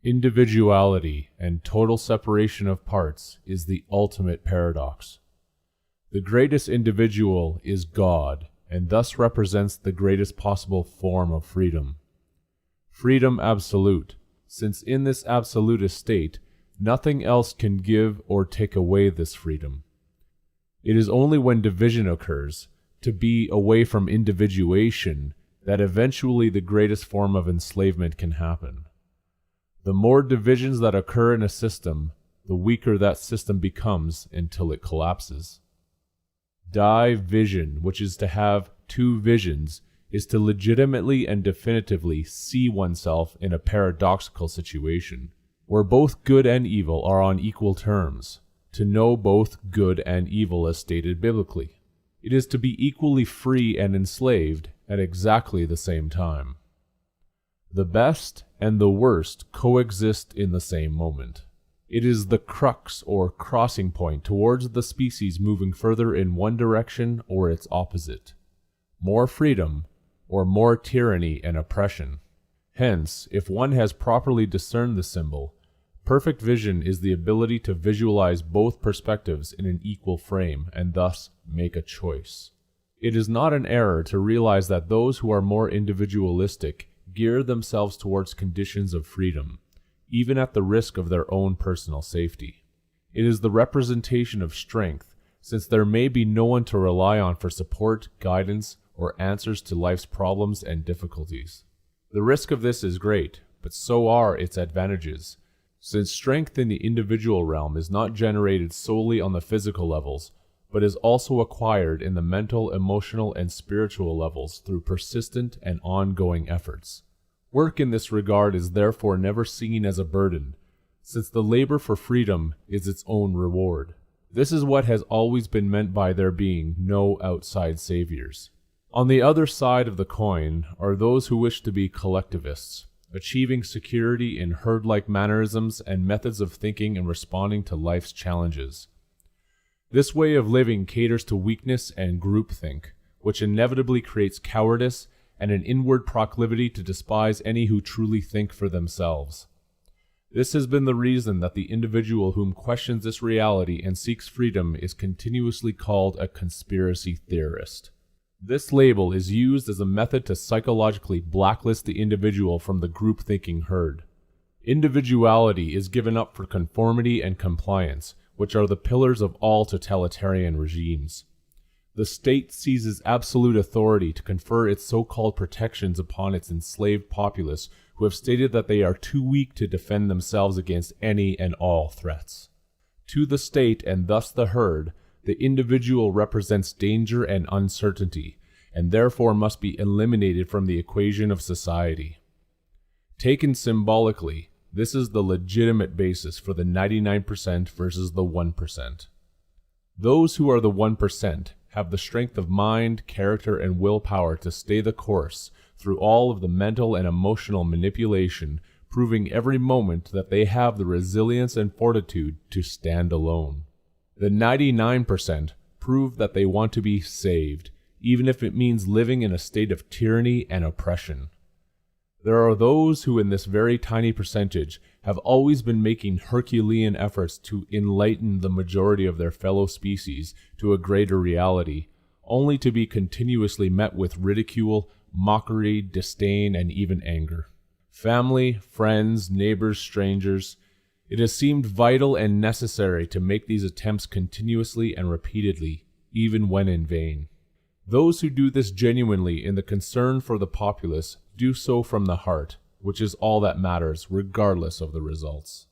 Individuality and total separation of parts is the ultimate paradox. The greatest individual is God, and thus represents the greatest possible form of freedom. Freedom absolute, since in this absolutist state, nothing else can give or take away this freedom. It is only when division occurs, to be away from individuation, that eventually the greatest form of enslavement can happen. The more divisions that occur in a system, the weaker that system becomes until it collapses. Division, which is to have two visions, is to legitimately and definitively see oneself in a paradoxical situation, where both good and evil are on equal terms, to know both good and evil as stated biblically. It is to be equally free and enslaved at exactly the same time. The best and the worst coexist in the same moment. It is the crux or crossing point towards the species moving further in one direction or its opposite. More freedom or more tyranny and oppression. Hence, if one has properly discerned the symbol, perfect vision is the ability to visualize both perspectives in an equal frame and thus make a choice. It is not an error to realize that those who are more individualistic gear themselves towards conditions of freedom, even at the risk of their own personal safety. It is the representation of strength, since there may be no one to rely on for support, guidance, or answers to life's problems and difficulties. The risk of this is great, but so are its advantages, since strength in the individual realm is not generated solely on the physical levels, but is also acquired in the mental, emotional, and spiritual levels through persistent and ongoing efforts. Work in this regard is therefore never seen as a burden, since the labor for freedom is its own reward. This is what has always been meant by there being no outside saviors. On the other side of the coin are those who wish to be collectivists, achieving security in herd-like mannerisms and methods of thinking and responding to life's challenges. This way of living caters to weakness and groupthink, which inevitably creates cowardice and an inward proclivity to despise any who truly think for themselves. This has been the reason that the individual whom questions this reality and seeks freedom is continuously called a conspiracy theorist. This label is used as a method to psychologically blacklist the individual from the group-thinking herd. Individuality is given up for conformity and compliance, which are the pillars of all totalitarian regimes. The state seizes absolute authority to confer its so-called protections upon its enslaved populace who have stated that they are too weak to defend themselves against any and all threats. To the state, and thus the herd, the individual represents danger and uncertainty, and therefore must be eliminated from the equation of society. Taken symbolically, this is the legitimate basis for the 99% versus the 1%. Those who are the 1% have the strength of mind, character, and willpower to stay the course through all of the mental and emotional manipulation, proving every moment that they have the resilience and fortitude to stand alone. The 99% prove that they want to be saved, even if it means living in a state of tyranny and oppression. There are those who in this very tiny percentage have always been making Herculean efforts to enlighten the majority of their fellow species to a greater reality, only to be continuously met with ridicule, mockery, disdain, and even anger. Family, friends, neighbors, strangers, it has seemed vital and necessary to make these attempts continuously and repeatedly, even when in vain. Those who do this genuinely in the concern for the populace do so from the heart, which is all that matters regardless of the results.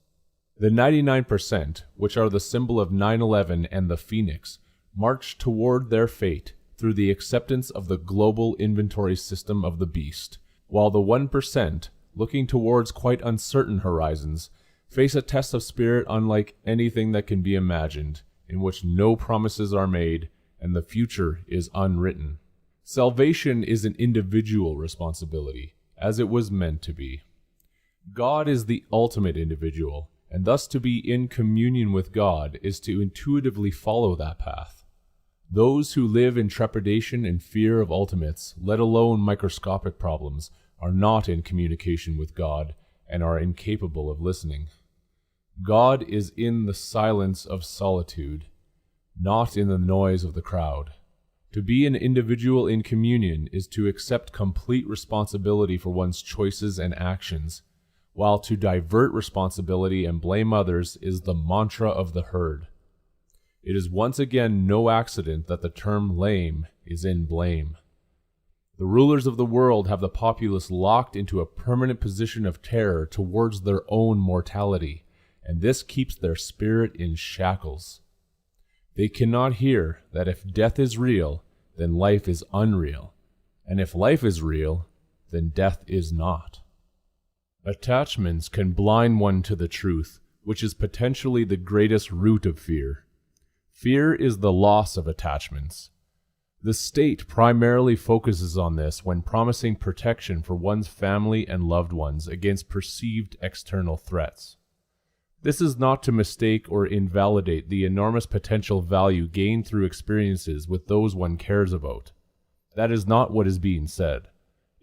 The 99%, which are the symbol of 9/11 and the Phoenix, march toward their fate through the acceptance of the global inventory system of the beast, while the 1%, looking towards quite uncertain horizons, face a test of spirit unlike anything that can be imagined, in which no promises are made and the future is unwritten. Salvation is an individual responsibility, as it was meant to be. God is the ultimate individual, and thus to be in communion with God is to intuitively follow that path. Those who live in trepidation and fear of ultimates, let alone microscopic problems, are not in communication with God, and are incapable of listening. God is in the silence of solitude, not in the noise of the crowd. To be an individual in communion is to accept complete responsibility for one's choices and actions, while to divert responsibility and blame others is the mantra of the herd. It is once again no accident that the term lame is in blame. The rulers of the world have the populace locked into a permanent position of terror towards their own mortality, and this keeps their spirit in shackles. They cannot hear that if death is real, then life is unreal, and if life is real, then death is not. Attachments can blind one to the truth, which is potentially the greatest root of fear. Fear is the loss of attachments. The state primarily focuses on this when promising protection for one's family and loved ones against perceived external threats. This is not to mistake or invalidate the enormous potential value gained through experiences with those one cares about. That is not what is being said.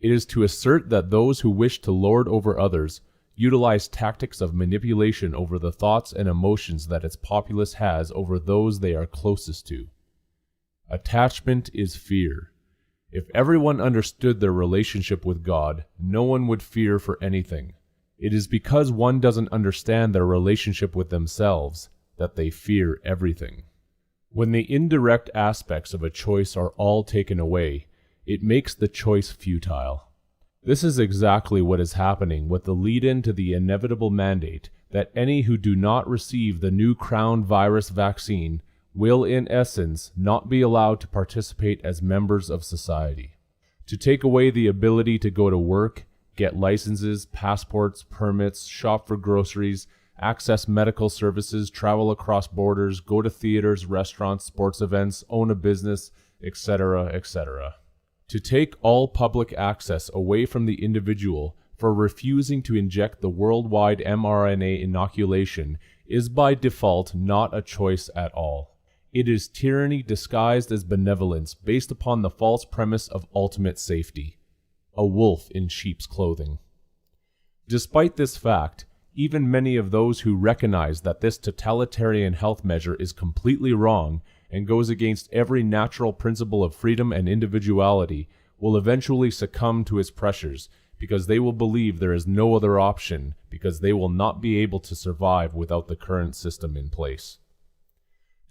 It is to assert that those who wish to lord over others utilize tactics of manipulation over the thoughts and emotions that its populace has over those they are closest to. Attachment is fear. If everyone understood their relationship with God, no one would fear for anything. It is because one doesn't understand their relationship with themselves that they fear everything. When the indirect aspects of a choice are all taken away, it makes the choice futile. This is exactly what is happening with the lead-in to the inevitable mandate that any who do not receive the new crown virus vaccine will in essence not be allowed to participate as members of society. To take away the ability to go to work, get licenses, passports, permits, shop for groceries, access medical services, travel across borders, go to theaters, restaurants, sports events, own a business, etc., etc. To take all public access away from the individual for refusing to inject the worldwide mRNA inoculation is by default not a choice at all. It is tyranny disguised as benevolence based upon the false premise of ultimate safety. A wolf in sheep's clothing. Despite this fact, even many of those who recognize that this totalitarian health measure is completely wrong and goes against every natural principle of freedom and individuality will eventually succumb to its pressures because they will believe there is no other option because they will not be able to survive without the current system in place.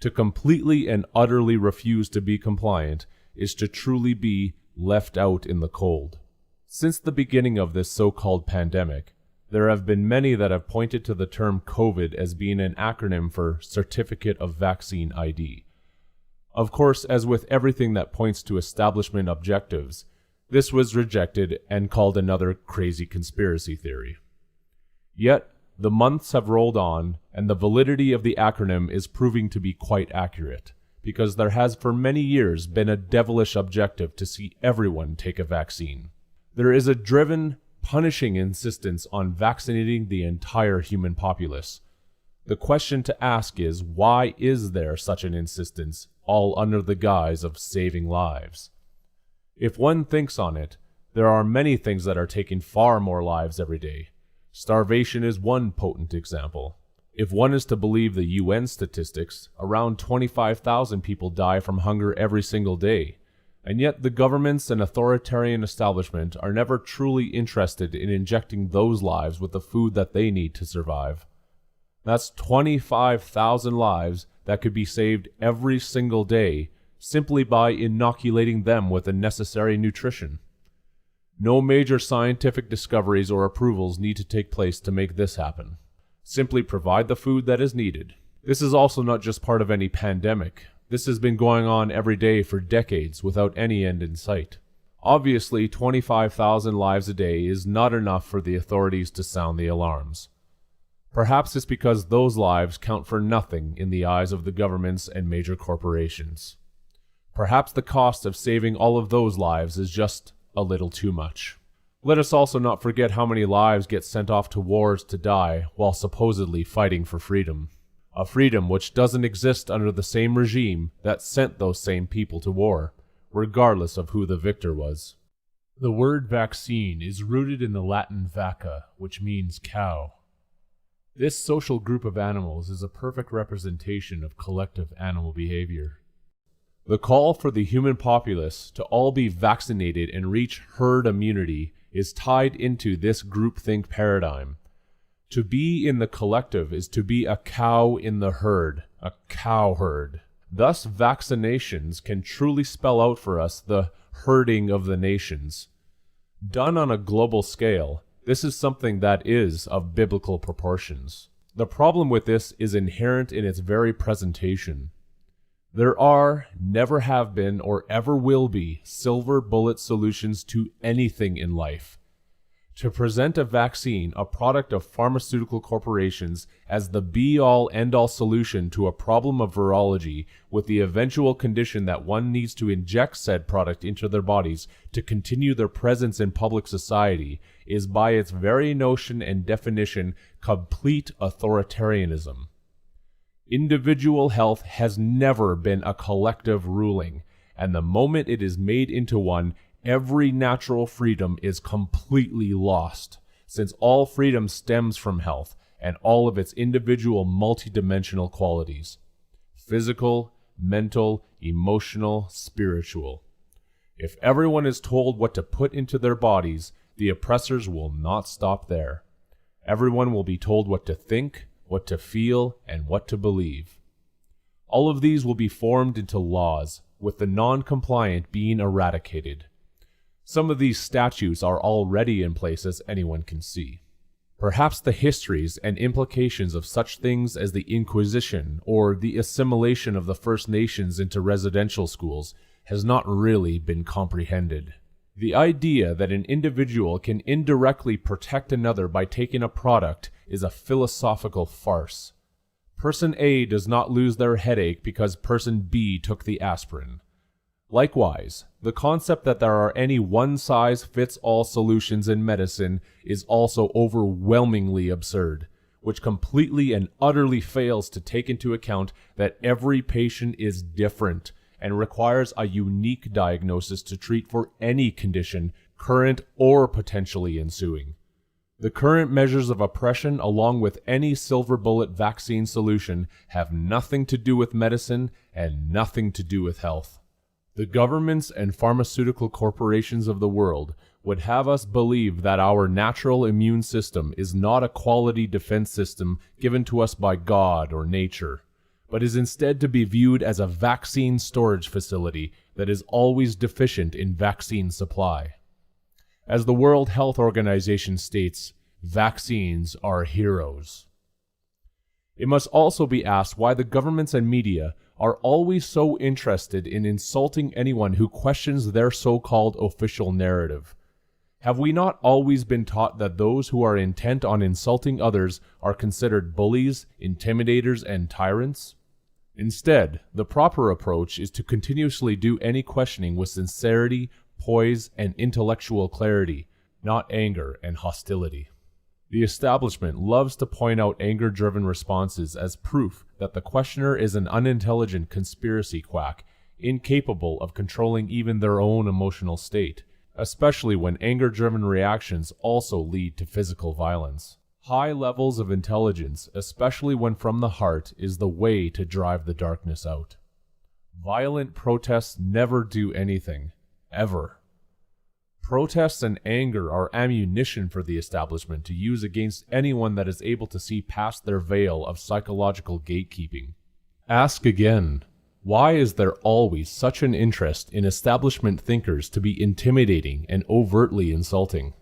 To completely and utterly refuse to be compliant is to truly be left out in the cold. Since the beginning of this so-called pandemic, there have been many that have pointed to the term COVID as being an acronym for Certificate of Vaccine ID. Of course, as with everything that points to establishment objectives, this was rejected and called another crazy conspiracy theory. Yet, the months have rolled on, and the validity of the acronym is proving to be quite accurate, because there has for many years been a devilish objective to see everyone take a vaccine. There is a driven, punishing insistence on vaccinating the entire human populace. The question to ask is, why is there such an insistence, all under the guise of saving lives? If one thinks on it, there are many things that are taking far more lives every day. Starvation is one potent example. If one is to believe the UN statistics, around 25,000 people die from hunger every single day, and yet the governments and authoritarian establishment are never truly interested in injecting those lives with the food that they need to survive. That's 25,000 lives that could be saved every single day simply by inoculating them with the necessary nutrition. No major scientific discoveries or approvals need to take place to make this happen. Simply provide the food that is needed. This is also not just part of any pandemic. This has been going on every day for decades without any end in sight. Obviously, 25,000 lives a day is not enough for the authorities to sound the alarms. Perhaps it's because those lives count for nothing in the eyes of the governments and major corporations. Perhaps the cost of saving all of those lives is just a little too much. Let us also not forget how many lives get sent off to wars to die while supposedly fighting for freedom. A freedom which doesn't exist under the same regime that sent those same people to war, regardless of who the victor was. The word vaccine is rooted in the Latin vacca, which means cow. This social group of animals is a perfect representation of collective animal behavior. The call for the human populace to all be vaccinated and reach herd immunity is tied into this groupthink paradigm. To be in the collective is to be a cow in the herd, a cow herd. Thus, vaccinations can truly spell out for us the herding of the nations. Done on a global scale, this is something that is of biblical proportions. The problem with this is inherent in its very presentation. There are, never have been, or ever will be silver bullet solutions to anything in life. To present a vaccine, a product of pharmaceutical corporations, as the be-all, end-all solution to a problem of virology, with the eventual condition that one needs to inject said product into their bodies to continue their presence in public society, is by its very notion and definition complete authoritarianism. Individual health has never been a collective ruling, and the moment it is made into one, every natural freedom is completely lost, since all freedom stems from health and all of its individual multidimensional qualities: physical, mental, emotional, spiritual. If everyone is told what to put into their bodies, the oppressors will not stop there. Everyone will be told what to think, what to feel, and what to believe. All of these will be formed into laws, with the non-compliant being eradicated. Some of these statutes are already in place, as anyone can see. Perhaps the histories and implications of such things as the Inquisition or the assimilation of the First Nations into residential schools has not really been comprehended. The idea that an individual can indirectly protect another by taking a product is a philosophical farce. Person A does not lose their headache because person B took the aspirin. Likewise, the concept that there are any one-size-fits-all solutions in medicine is also overwhelmingly absurd, which completely and utterly fails to take into account that every patient is different and requires a unique diagnosis to treat for any condition, current or potentially ensuing. The current measures of oppression, along with any silver bullet vaccine solution, have nothing to do with medicine and nothing to do with health. The governments and pharmaceutical corporations of the world would have us believe that our natural immune system is not a quality defense system given to us by God or nature, but is instead to be viewed as a vaccine storage facility that is always deficient in vaccine supply. As the World Health Organization states, vaccines are heroes. It must also be asked why the governments and media are always so interested in insulting anyone who questions their so-called official narrative. Have we not always been taught that those who are intent on insulting others are considered bullies, intimidators, and tyrants? Instead, the proper approach is to continuously do any questioning with sincerity, poise, and intellectual clarity, not anger and hostility. The establishment loves to point out anger-driven responses as proof that the questioner is an unintelligent conspiracy quack, incapable of controlling even their own emotional state, especially when anger-driven reactions also lead to physical violence. High levels of intelligence, especially when from the heart, is the way to drive the darkness out. Violent protests never do anything, ever. Protests and anger are ammunition for the establishment to use against anyone that is able to see past their veil of psychological gatekeeping. Ask again, why is there always such an interest in establishment thinkers to be intimidating and overtly insulting?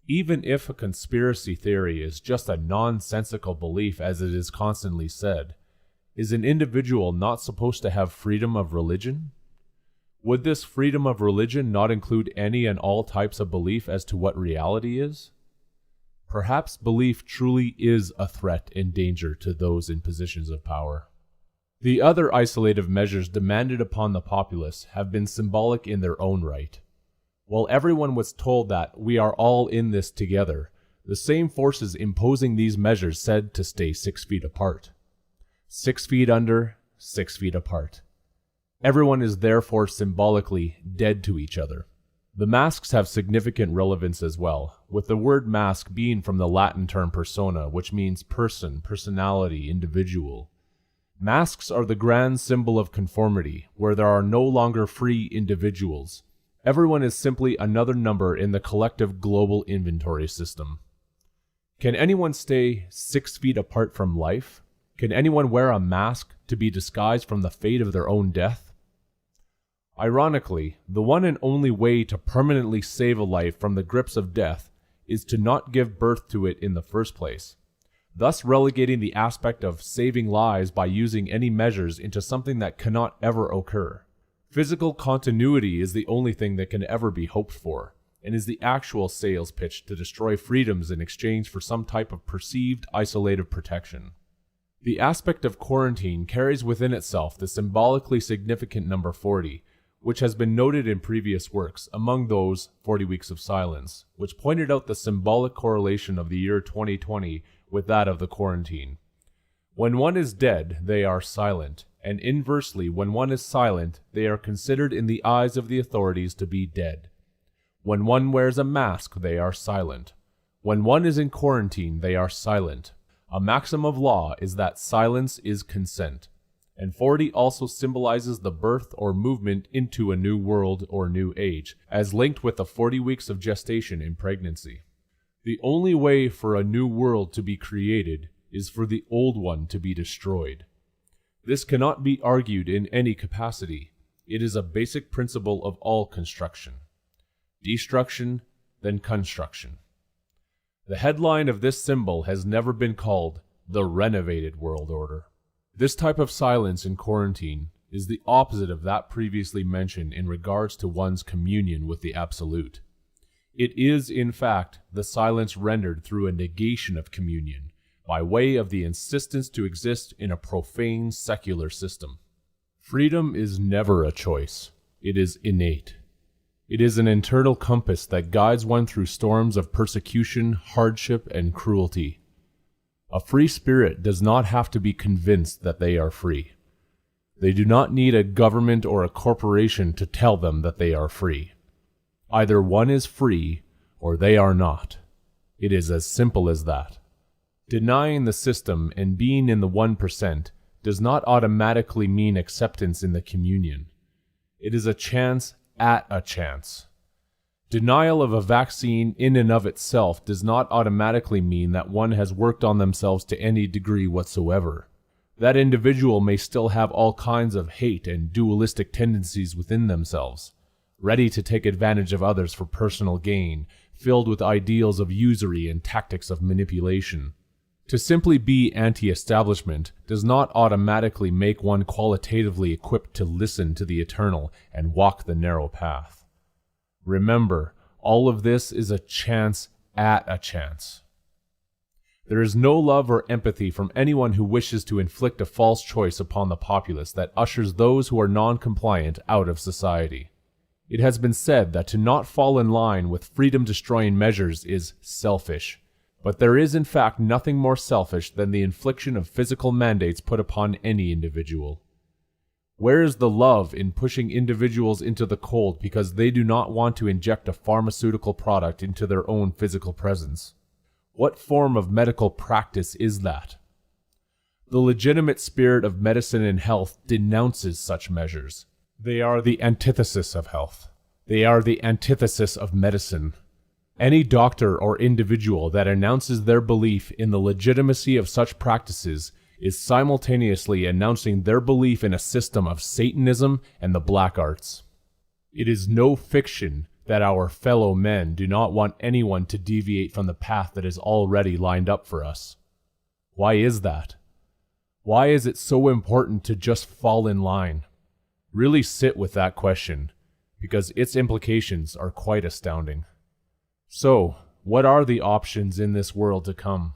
Even if a conspiracy theory is just a nonsensical belief, as it is constantly said, is an individual not supposed to have freedom of religion? Would this freedom of religion not include any and all types of belief as to what reality is? Perhaps belief truly is a threat and danger to those in positions of power. The other isolative measures demanded upon the populace have been symbolic in their own right. While everyone was told that we are all in this together, the same forces imposing these measures said to stay 6 feet apart. 6 feet under, 6 feet apart. Everyone is therefore symbolically dead to each other. The masks have significant relevance as well, with the word mask being from the Latin term persona, which means person, personality, individual. Masks are the grand symbol of conformity, where there are no longer free individuals. Everyone is simply another number in the collective global inventory system. Can anyone stay 6 feet apart from life? Can anyone wear a mask to be disguised from the fate of their own death? Ironically, the one and only way to permanently save a life from the grips of death is to not give birth to it in the first place, thus relegating the aspect of saving lives by using any measures into something that cannot ever occur. Physical continuity is the only thing that can ever be hoped for, and is the actual sales pitch to destroy freedoms in exchange for some type of perceived isolated protection. The aspect of quarantine carries within itself the symbolically significant number 40, which has been noted in previous works, among those 40 Weeks of Silence, which pointed out the symbolic correlation of the year 2020 with that of the quarantine. When one is dead, they are silent, and inversely, when one is silent, they are considered in the eyes of the authorities to be dead. When one wears a mask, they are silent. When one is in quarantine, they are silent. A maxim of law is that silence is consent. And 40 also symbolizes the birth or movement into a new world or new age, as linked with the 40 weeks of gestation in pregnancy. The only way for a new world to be created is for the old one to be destroyed. This cannot be argued in any capacity. It is a basic principle of all construction. Destruction, then construction. The headline of this symbol has never been called the renovated world order. This type of silence in quarantine is the opposite of that previously mentioned in regards to one's communion with the Absolute. It is, in fact, the silence rendered through a negation of communion, by way of the insistence to exist in a profane secular system. Freedom is never a choice. It is innate. It is an internal compass that guides one through storms of persecution, hardship, and cruelty. A free spirit does not have to be convinced that they are free. They do not need a government or a corporation to tell them that they are free. Either one is free, or they are not. It is as simple as that. Denying the system and being in the 1% does not automatically mean acceptance in the communion. It is a chance at a chance. Denial of a vaccine in and of itself does not automatically mean that one has worked on themselves to any degree whatsoever. That individual may still have all kinds of hate and dualistic tendencies within themselves, ready to take advantage of others for personal gain, filled with ideals of usury and tactics of manipulation. To simply be anti-establishment does not automatically make one qualitatively equipped to listen to the eternal and walk the narrow path. Remember, all of this is a chance at a chance. There is no love or empathy from anyone who wishes to inflict a false choice upon the populace that ushers those who are non-compliant out of society. It has been said that to not fall in line with freedom-destroying measures is selfish, but there is in fact nothing more selfish than the infliction of physical mandates put upon any individual. Where is the love in pushing individuals into the cold because they do not want to inject a pharmaceutical product into their own physical presence? What form of medical practice is that? The legitimate spirit of medicine and health denounces such measures. They are the antithesis of health. They are the antithesis of medicine. Any doctor or individual that announces their belief in the legitimacy of such practices is simultaneously announcing their belief in a system of Satanism and the black arts. It is no fiction that our fellow men do not want anyone to deviate from the path that is already lined up for us. Why is that? Why is it so important to just fall in line? Really sit with that question, because its implications are quite astounding. So, what are the options in this world to come?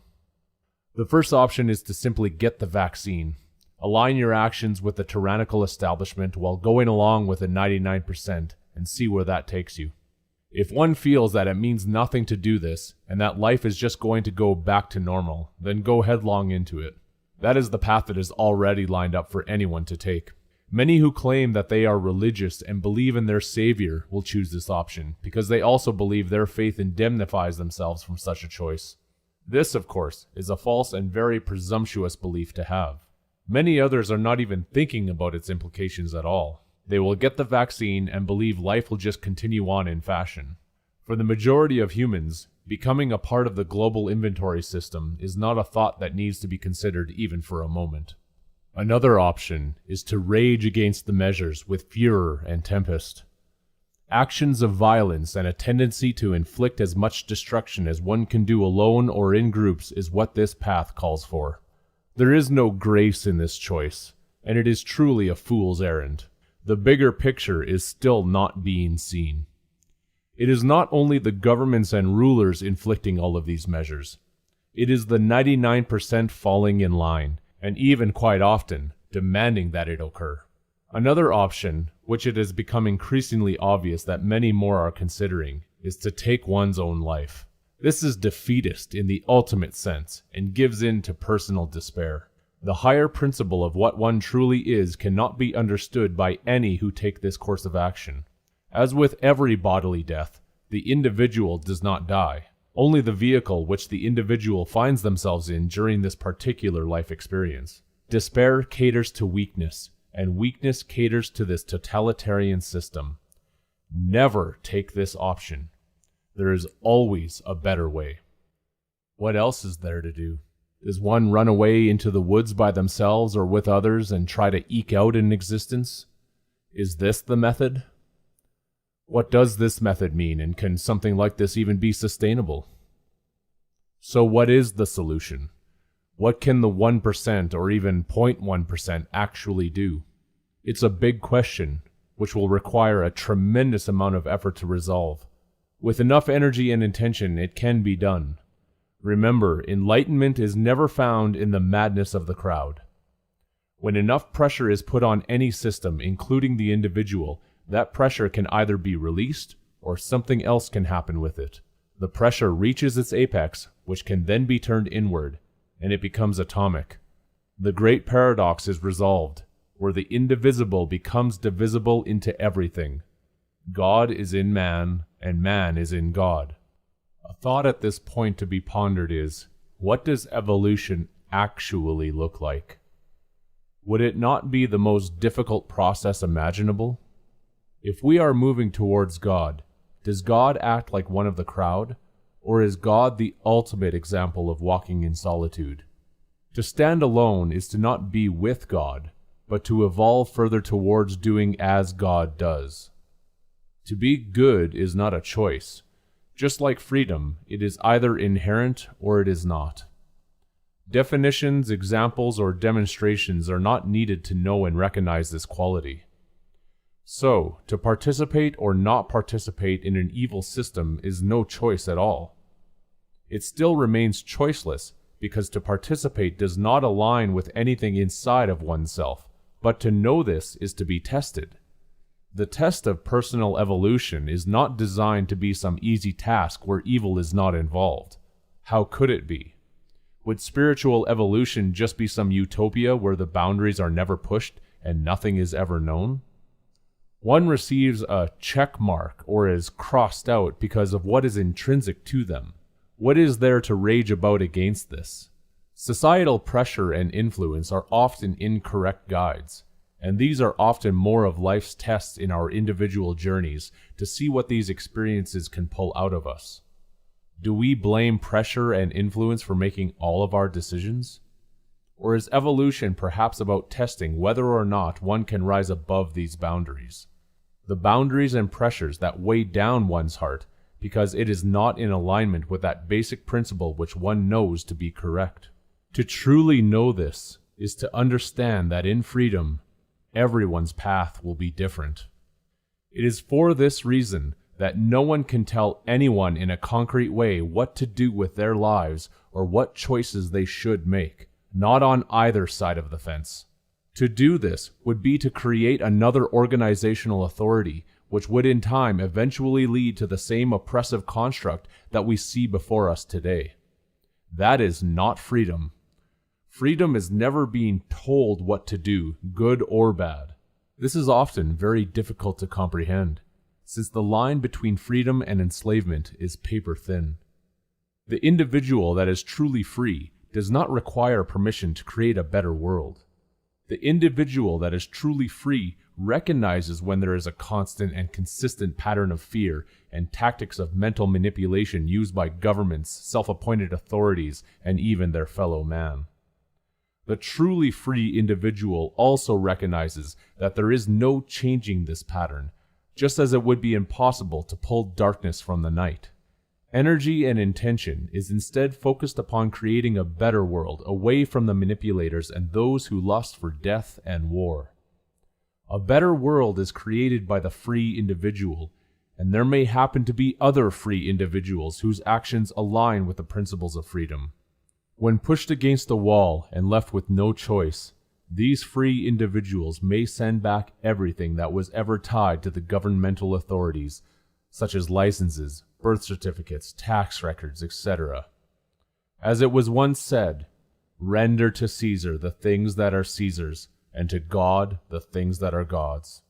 The first option is to simply get the vaccine. Align your actions with the tyrannical establishment while going along with the 99% and see where that takes you. If one feels that it means nothing to do this and that life is just going to go back to normal, then go headlong into it. That is the path that is already lined up for anyone to take. Many who claim that they are religious and believe in their Savior will choose this option because they also believe their faith indemnifies themselves from such a choice. This, of course, is a false and very presumptuous belief to have. Many others are not even thinking about its implications at all. They will get the vaccine and believe life will just continue on in fashion. For the majority of humans, becoming a part of the global inventory system is not a thought that needs to be considered even for a moment. Another option is to rage against the measures with furor and tempest. Actions of violence and a tendency to inflict as much destruction as one can do alone or in groups is what this path calls for. There is no grace in this choice, and it is truly a fool's errand. The bigger picture is still not being seen. It is not only the governments and rulers inflicting all of these measures. It is the 99% falling in line, and even quite often, demanding that it occur. Another option, which it has become increasingly obvious that many more are considering, is to take one's own life. This is defeatist in the ultimate sense, and gives in to personal despair. The higher principle of what one truly is cannot be understood by any who take this course of action. As with every bodily death, the individual does not die. Only the vehicle which the individual finds themselves in during this particular life experience. Despair caters to weakness, and weakness caters to this totalitarian system. Never take this option. There is always a better way. What else is there to do? Does one run away into the woods by themselves or with others and try to eke out an existence? Is this the method? What does this method mean, and can something like this even be sustainable? So what is the solution? What can the 1% or even 0.1% actually do? It's a big question, which will require a tremendous amount of effort to resolve. With enough energy and intention, it can be done. Remember, enlightenment is never found in the madness of the crowd. When enough pressure is put on any system, including the individual, that pressure can either be released or something else can happen with it. The pressure reaches its apex, which can then be turned inward, and it becomes atomic. The great paradox is resolved, where the indivisible becomes divisible into everything. God is in man, and man is in God. A thought at this point to be pondered is, what does evolution actually look like? Would it not be the most difficult process imaginable? If we are moving towards God, does God act like one of the crowd, or is God the ultimate example of walking in solitude? To stand alone is to not be with God, but to evolve further towards doing as God does. To be good is not a choice. Just like freedom, it is either inherent or it is not. Definitions, examples, or demonstrations are not needed to know and recognize this quality. So, to participate or not participate in an evil system is no choice at all. It still remains choiceless because to participate does not align with anything inside of oneself, but to know this is to be tested. The test of personal evolution is not designed to be some easy task where evil is not involved. How could it be? Would spiritual evolution just be some utopia where the boundaries are never pushed and nothing is ever known? One receives a check mark or is crossed out because of what is intrinsic to them. What is there to rage about against this? Societal pressure and influence are often incorrect guides, and these are often more of life's tests in our individual journeys to see what these experiences can pull out of us. Do we blame pressure and influence for making all of our decisions? Or is evolution perhaps about testing whether or not one can rise above these boundaries? The boundaries and pressures that weigh down one's heart because it is not in alignment with that basic principle which one knows to be correct. To truly know this is to understand that in freedom, everyone's path will be different. It is for this reason that no one can tell anyone in a concrete way what to do with their lives or what choices they should make. Not on either side of the fence. To do this would be to create another organizational authority, which would in time eventually lead to the same oppressive construct that we see before us today. That is not freedom. Freedom is never being told what to do, good or bad. This is often very difficult to comprehend, since the line between freedom and enslavement is paper thin. The individual that is truly free does not require permission to create a better world. The individual that is truly free recognizes when there is a constant and consistent pattern of fear and tactics of mental manipulation used by governments, self-appointed authorities, and even their fellow man. The truly free individual also recognizes that there is no changing this pattern, just as it would be impossible to pull darkness from the night. Energy and intention is instead focused upon creating a better world away from the manipulators and those who lust for death and war. A better world is created by the free individual, and there may happen to be other free individuals whose actions align with the principles of freedom. When pushed against a wall and left with no choice, these free individuals may send back everything that was ever tied to the governmental authorities, such as licenses, birth certificates, tax records, etc. As it was once said, "Render to Caesar the things that are Caesar's, and to God the things that are God's."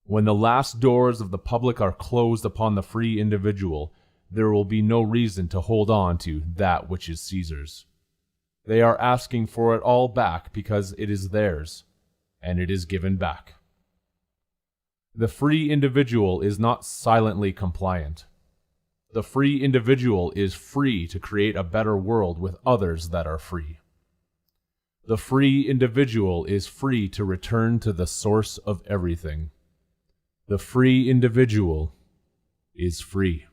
When the last doors of the public are closed upon the free individual, there will be no reason to hold on to that which is Caesar's. They are asking for it all back because it is theirs, and it is given back. The free individual is not silently compliant. The free individual is free to create a better world with others that are free. The free individual is free to return to the source of everything. The free individual is free.